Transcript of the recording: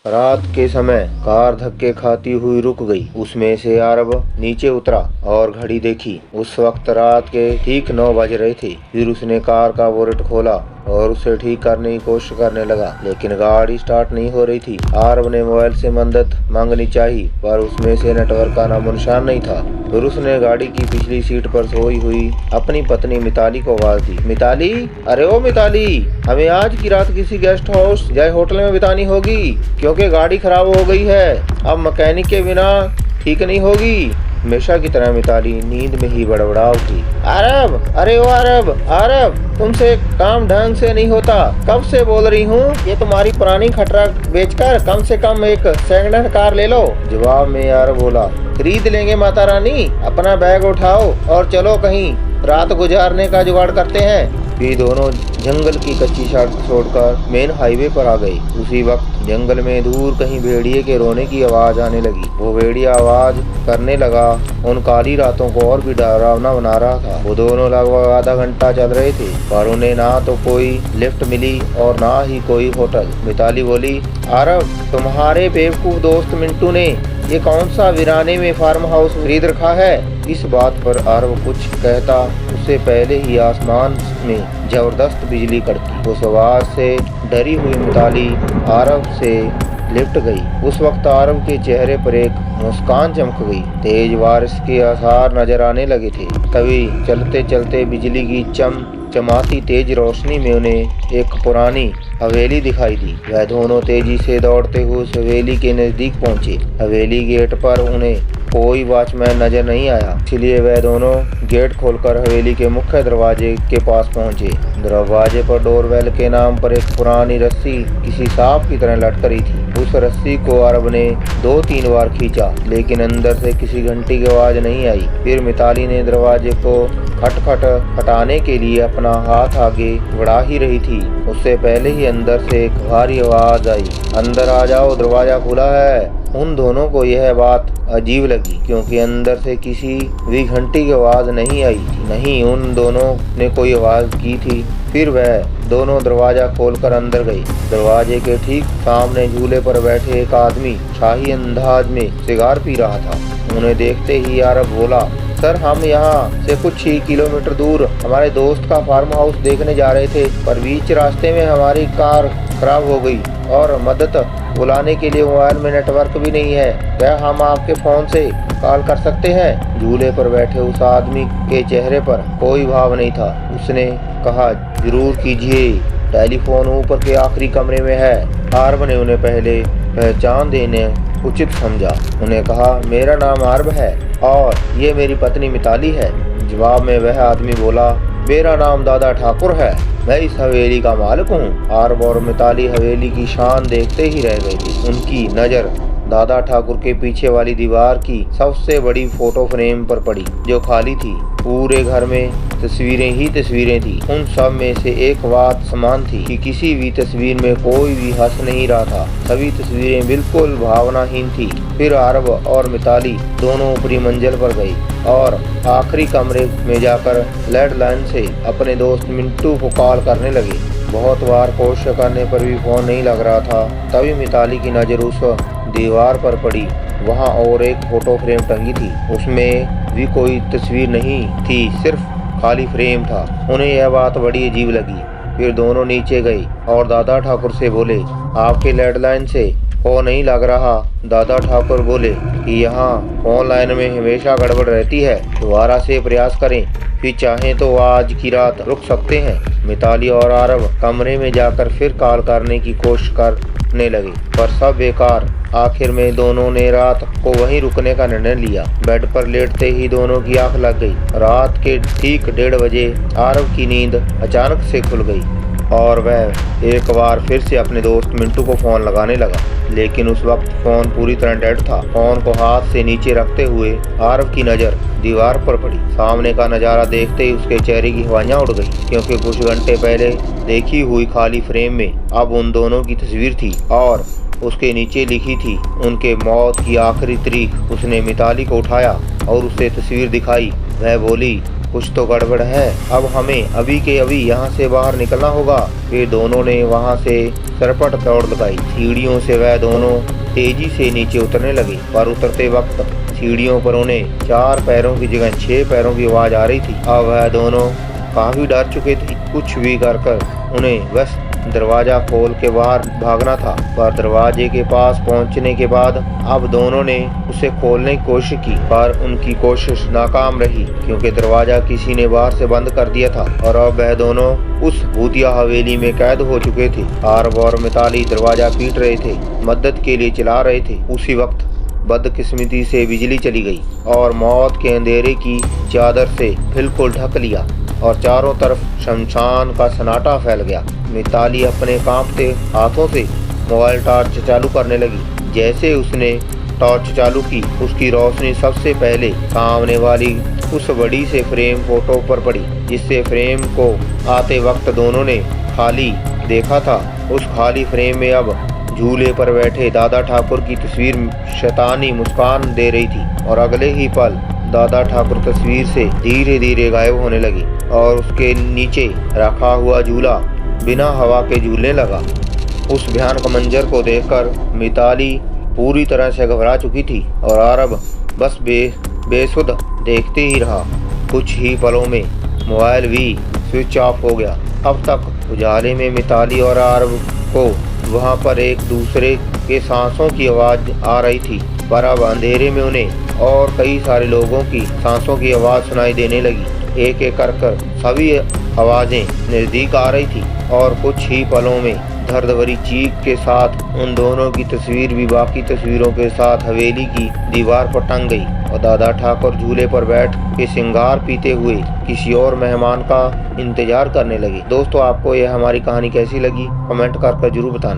रात के समय कार धक्के खाती हुई रुक गई। उसमें से आरव नीचे उतरा और घड़ी देखी। उस वक्त रात के ठीक 9 बज रहे थे। फिर उसने कार का बोनेट खोला और उसे ठीक करने की कोशिश करने लगा, लेकिन गाड़ी स्टार्ट नहीं हो रही थी। आरव ने मोबाइल से मदद मांगनी चाहिए, पर उसमें से नेटवर्क का नामो निशान नहीं था। फिर उसने गाड़ी की पिछली सीट पर सोई हुई अपनी पत्नी मिताली को आवाज दी। मिताली, अरे ओ मिताली, हमें आज की रात किसी गेस्ट हाउस या होटल में बितानी होगी, क्योंकि गाड़ी खराब हो गई है। अब मैकेनिक के बिना ठीक नहीं होगी। हमेशा की तरह मिताली नींद में ही बड़बड़ा उठी। आरव, अरे ओ आरव, आरव, तुमसे काम ढंग से नहीं होता। कब से बोल रही हूँ, ये तुम्हारी पुरानी खटरा बेचकर कम से कम एक सेकंड हैंड कार ले लो। जवाब में आरव बोला, खरीद लेंगे माता रानी, अपना बैग उठाओ और चलो कहीं रात गुजारने का जुगाड़ करते हैं। वे दोनों जंगल की कच्ची सड़क छोड़कर मेन हाईवे पर आ गए। उसी वक्त जंगल में दूर कहीं भेड़िए के रोने की आवाज आने लगी। वो भेड़िया आवाज करने लगा उन काली रातों को और भी डरावना बना रहा था। वो दोनों लगभग आधा घंटा चल रहे थे, पर उन्हें ना तो कोई लिफ्ट मिली और ना ही कोई होटल। मिताली बोली, आरव, तुम्हारे बेवकूफ दोस्त मिंटू ने ये कौन सा वीराने में फार्म हाउस खरीद रखा है। इस बात पर आरव कुछ कहता उससे पहले ही आसमान में जबरदस्त बिजली कड़की। उस आवाज से डरी हुई मिताली आरव से लिपट गई। उस वक्त आरव के चेहरे पर एक मुस्कान चमक गई। तेज बारिश के आसार नजर आने लगे थे। तभी चलते चलते बिजली की चमाती तेज रोशनी में उन्हें एक पुरानी हवेली दिखाई दी। वह दोनों तेजी से दौड़ते हुए उस हवेली के नजदीक पहुंचे। हवेली गेट पर उन्हें कोई वॉचमैन नजर नहीं आया, इसलिए वह दोनों गेट खोलकर हवेली के मुख्य दरवाजे के पास पहुंचे। दरवाजे पर डोरबेल के नाम पर एक पुरानी रस्सी किसी सांप की तरह लटक रही थी। उस रस्सी को आरव ने 2-3 बार खींचा, लेकिन अंदर से किसी घंटी की आवाज नहीं आई। फिर मिताली ने दरवाजे को खटखट हटाने के लिए अपना हाथ आगे बढ़ा ही रही थी, उससे पहले ही अंदर से एक भारी आवाज आई, अंदर आ जाओ, दरवाजा खुला है। उन दोनों को यह बात अजीब लगी, क्योंकि अंदर से किसी भी घंटी की आवाज नहीं आई थी, नहीं उन दोनों ने कोई आवाज की थी। फिर वह दोनों दरवाजा खोलकर अंदर गए। दरवाजे के ठीक सामने झूले पर बैठे एक आदमी शाही अंदाज में सिगार पी रहा था। उन्हें देखते ही आरव बोला, सर, हम यहाँ से कुछ ही किलोमीटर दूर हमारे दोस्त का फार्म हाउस देखने जा रहे थे, पर बीच रास्ते में हमारी कार खराब हो गई और मदद बुलाने के लिए मोबाइल में नेटवर्क भी नहीं है। क्या हम आपके फोन से कॉल कर सकते हैं? झूले पर बैठे उस आदमी के चेहरे पर कोई भाव नहीं था। उसने कहा, जरूर कीजिए, टेलीफोन ऊपर के आखिरी कमरे में है। आरव ने उन्हें पहले पहचान देने उचित समझा। उन्हें कहा, मेरा नाम आरव है और ये मेरी पत्नी मिताली है। जवाब में वह आदमी बोला, मेरा नाम दादा ठाकुर है, मैं इस हवेली का मालिक हूँ। आरव और मिताली हवेली की शान देखते ही रह गए थे। उनकी नजर दादा ठाकुर के पीछे वाली दीवार की सबसे बड़ी फोटो फ्रेम पर पड़ी, जो खाली थी। पूरे घर में तस्वीरें ही तस्वीरें थी। उन सब में से एक बात समान थी कि किसी भी तस्वीर में कोई भी हंस नहीं रहा था। सभी तस्वीरें बिल्कुल भावनाहीन थी। फिर आरव और मिताली दोनों ऊपरी मंजिल पर गई और आखिरी कमरे में जाकर लैंडलाइन से अपने दोस्त मिंटू को कॉल करने लगे। बहुत बार कोशिश करने पर भी फोन नहीं लग रहा था। तभी मिताली की नजर उस दीवार पर पड़ी। वहां और एक फोटो फ्रेम टंगी थी, उसमें भी कोई तस्वीर नहीं थी, सिर्फ खाली फ्रेम था। उन्हें यह बात बड़ी अजीब लगी। फिर दोनों नीचे गए और दादा ठाकुर से बोले, आपके लैंडलाइन से फोन नहीं लग रहा। दादा ठाकुर बोले कि यहाँ फोन लाइन में हमेशा गड़बड़ रहती है, दोबारा से प्रयास करें, फिर चाहें तो आज की रात रुक सकते हैं। मिताली और आरव कमरे में जाकर फिर कॉल करने की कोशिश करने लगे, पर सब बेकार। आखिर में दोनों ने रात को वहीं रुकने का निर्णय लिया। बेड पर लेटते ही दोनों की आंख लग गई। रात के ठीक 1:30 बजे आरव की नींद अचानक से खुल गई और वह एक बार फिर से अपने दोस्त मिंटू को फोन लगाने लगा, लेकिन उस वक्त फोन पूरी तरह डेड था। फोन को हाथ से नीचे रखते हुए आरव की नज़र दीवार पर पड़ी। सामने का नज़ारा देखते ही उसके चेहरे की हवाइयाँ उड़ गई, क्योंकि कुछ घंटे पहले देखी हुई खाली फ्रेम में अब उन दोनों की तस्वीर थी और उसके नीचे लिखी थी उनके मौत की आखिरी तारीख। उसने मिताली को उठाया और उसे तस्वीर दिखाई। वह बोली, कुछ तो गड़बड़ है, अब हमें अभी के अभी यहाँ से बाहर निकलना होगा। वे दोनों ने वहाँ से सरपट दौड़ लगाई। सीढ़ियों से वह दोनों तेजी से नीचे उतरने लगे, पर उतरते वक्त सीढ़ियों पर उन्हें 4 पैरों की जगह 6 पैरों की आवाज आ रही थी। अब वह दोनों काफी डर चुके थे। कुछ भी कर उन्हें बस दरवाजा खोल के बाहर भागना था, पर दरवाजे के पास पहुंचने के बाद अब दोनों ने उसे खोलने की कोशिश की, पर उनकी कोशिश नाकाम रही क्योंकि दरवाजा किसी ने बाहर से बंद कर दिया था और अब वह दोनों उस भूतिया हवेली में कैद हो चुके थे। आरव और मिताली दरवाजा पीट रहे थे, मदद के लिए चिल्ला रहे थे। उसी वक्त बदकिस्मती से बिजली चली गई और मौत के अंधेरे की चादर से बिल्कुल ढक लिया और चारों तरफ शमशान का सन्नाटा फैल गया। मिताली अपने कांपते हाथों से मोबाइल टॉर्च चालू करने लगी। जैसे उसने टॉर्च चालू की, उसकी रोशनी सबसे पहले सामने वाली उस बड़ी से फ्रेम फोटो पर पड़ी, जिससे फ्रेम को आते वक्त दोनों ने खाली देखा था। उस खाली फ्रेम में अब झूले पर बैठे दादा ठाकुर की तस्वीर शैतानी मुस्कान दे रही थी और अगले ही पल दादा ठाकुर तस्वीर से धीरे धीरे गायब होने लगी और उसके नीचे रखा हुआ झूला बिना हवा के झूलने लगा। उस भयानक मंजर को देखकर मिताली पूरी तरह से घबरा चुकी थी और आरव बस बेसुध देखते ही रहा। कुछ ही पलों में मोबाइल भी स्विच ऑफ हो गया। अब तक उजाले में मिताली और आरव को वहां पर एक दूसरे के सांसों की आवाज आ रही थी, पर अब अंधेरे में उन्हें और कई सारे लोगों की सांसों की आवाज सुनाई देने लगी। एक एक कर सभी आवाजें नजदीक आ रही थी और कुछ ही पलों में दर्द भरी चीख के साथ उन दोनों की तस्वीर भी बाकी तस्वीरों के साथ हवेली की दीवार पर टंग गई और दादा ठाकुर झूले पर बैठ के सिंगार पीते हुए किसी और मेहमान का इंतजार करने लगे। दोस्तों, आपको यह हमारी कहानी कैसी लगी कमेंट कर जरूर बताना।